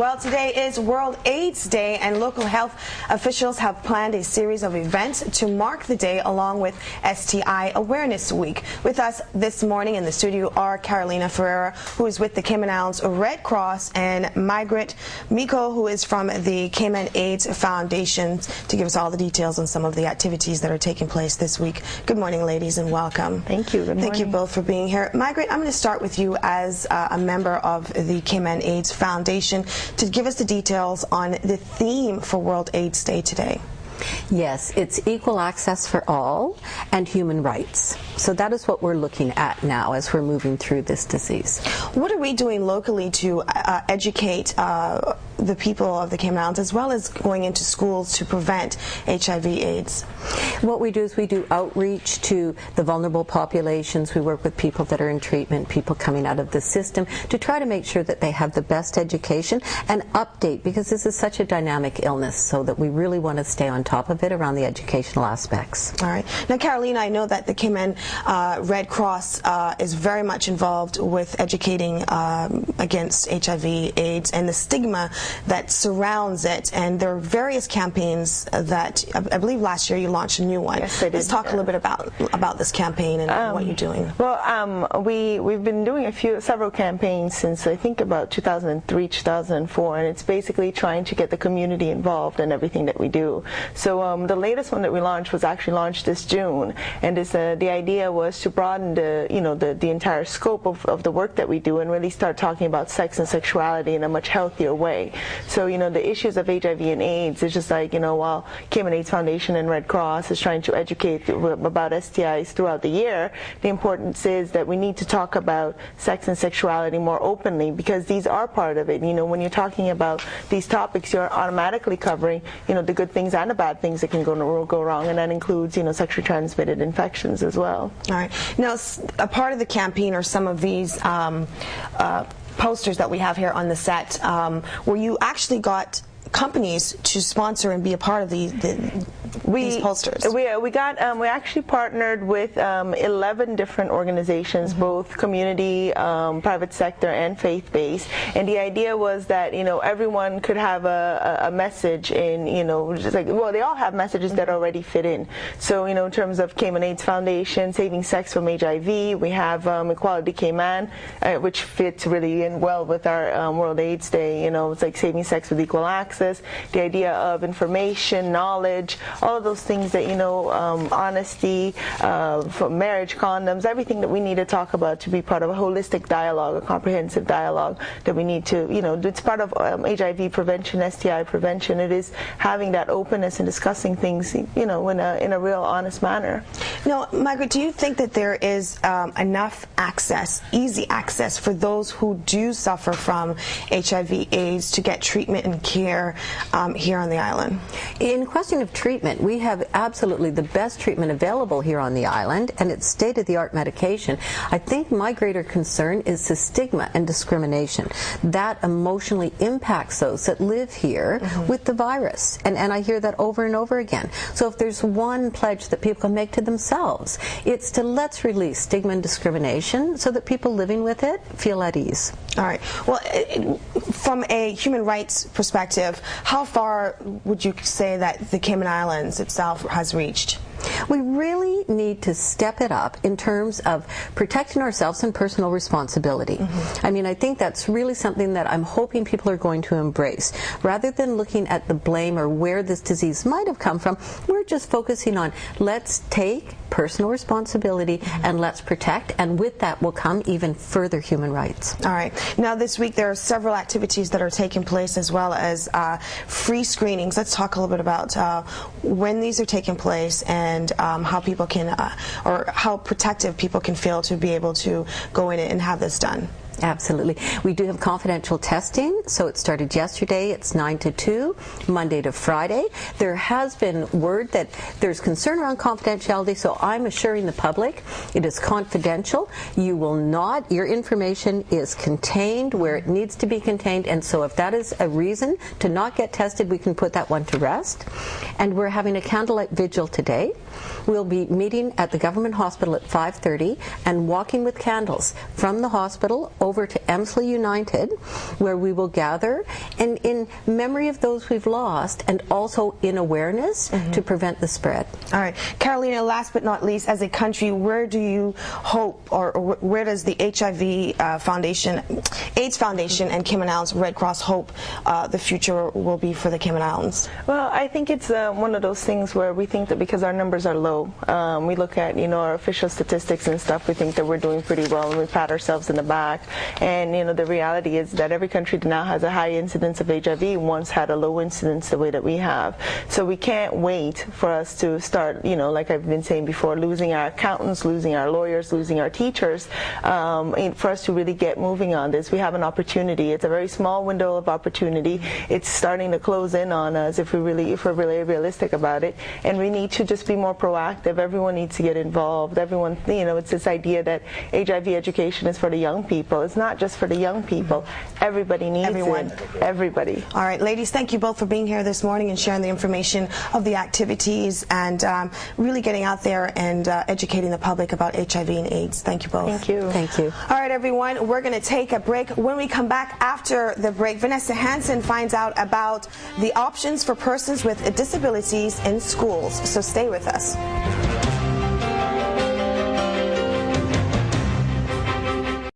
Well, today is World AIDS Day, and local health officials have planned a series of events to mark the day along with STI Awareness Week. With us this morning in the studio are Carolina Ferreira, who is with the Cayman Islands Red Cross, and Margaret Miko, who is from the Cayman AIDS Foundation, to give us all the details on some of the activities that are taking place this week. Good morning, ladies, and welcome. Thank you. Good morning. Thank you both for being here. Margaret, I'm going to start with you as a member of the Cayman AIDS Foundation to give us the details on the theme for World AIDS Day today. Yes, it's equal access for all and human rights. So that is what we're looking at now as we're moving through this disease. What are we doing locally to educate the people of the Cayman Islands, as well as going into schools to prevent HIV/AIDS? What we do is we do outreach to the vulnerable populations. We work with people that are in treatment, people coming out of the system, to try to make sure that they have the best education and update, because this is such a dynamic illness, so that we really want to stay on top of it around the educational aspects. All right. Now, Carolina, I know that the Cayman Red Cross is very much involved with educating against HIV/AIDS and the stigma that surrounds it, and there are various campaigns that I believe last year you launched a new one. Yes, I did. Let's talk a little bit about this campaign and what you're doing. Well, we've been doing several campaigns since I think about 2003, 2004, and it's basically trying to get the community involved in everything that we do. So the latest one that we launched was actually launched this June, and the idea was to broaden the entire scope of the work that we do and really start talking about sex and sexuality in a much healthier way. So the issues of HIV and AIDS is just like, while Cayman AIDS Foundation and Red Cross is trying to educate about STIs throughout the year, the importance is that we need to talk about sex and sexuality more openly, because these are part of it. When you're talking about these topics, you're automatically covering the good things and the bad things that can go wrong, and that includes sexually transmitted infections as well. All right. Now, a part of the campaign are some of these posters that we have here on the set, where you actually got companies to sponsor and be a part of these posters. We actually partnered with 11 different organizations, both community, private sector, and faith-based. And the idea was that everyone could have a message in just like, well, they all have messages that already fit in. So in terms of Cayman AIDS Foundation, saving sex from HIV, we have Equality Cayman, which fits really in well with our World AIDS Day. It's like saving sex with equal access. The idea of information, knowledge, all of those things that honesty, for marriage, condoms, everything that we need to talk about to be part of a holistic dialogue, a comprehensive dialogue that we need to, it's part of HIV prevention, STI prevention. It is having that openness and discussing things, in a real honest manner. Now, Margaret, do you think that there is enough access, easy access, for those who do suffer from HIV/AIDS to get treatment and care here on the island? In question of treatment, we have absolutely the best treatment available here on the island, and it's state-of-the-art medication. I think my greater concern is the stigma and discrimination that emotionally impacts those that live here with the virus, and I hear that over and over again. So if there's one pledge that people can make to themselves, it's to let's release stigma and discrimination so that people living with it feel at ease. All right. Well, from a human rights perspective, how far would you say that the Cayman Islands itself has reached? We really need to step it up in terms of protecting ourselves and personal responsibility. I mean, I think that's really something that I'm hoping people are going to embrace. Rather than looking at the blame or where this disease might have come from, we're just focusing on let's take personal responsibility and let's protect, and with that will come even further human rights. All right. Now, this week there are several activities that are taking place, as well as free screenings. Let's talk a little bit about when these are taking place and how people can, or how protective people can feel to be able to go in and have this done. Absolutely. We do have confidential testing, so it started yesterday. It's 9 to 2, Monday to Friday. There has been word that there's concern around confidentiality, so I'm assuring the public it is confidential. You will not, your information is contained where it needs to be contained, and so if that is a reason to not get tested, we can put that one to rest. And we're having a candlelight vigil today. We'll be meeting at the government hospital at 5:30 and walking with candles from the hospital over to Emsley United, where we will gather and in memory of those we've lost, and also in awareness to prevent the spread. All right, Carolina, last but not least, as a country, where do you hope, or where does the HIV Foundation, AIDS Foundation, and Cayman Islands Red Cross hope the future will be for the Cayman Islands? Well, I think it's one of those things where we think that because our numbers are low, we look at our official statistics and stuff, we think that we're doing pretty well, and we pat ourselves in the back. And the reality is that every country now has a high incidence of HIV, once had a low incidence the way that we have. So we can't wait for us to start, like I've been saying before, losing our accountants, losing our lawyers, losing our teachers, for us to really get moving on this. We have an opportunity. It's a very small window of opportunity. It's starting to close in on us if we're really realistic about it, and we need to just be more proactive. Everyone needs to get involved. Everyone, it's this idea that HIV education is for the young people. It's not just for the young people. Everybody needs it. Everybody. All right, ladies, thank you both for being here this morning and sharing the information of the activities and really getting out there and educating the public about HIV and AIDS. Thank you both. Thank you. Thank you. All right, everyone, we're going to take a break. When we come back after the break, Vanessa Hansen finds out about the options for persons with disabilities in schools. So stay with us.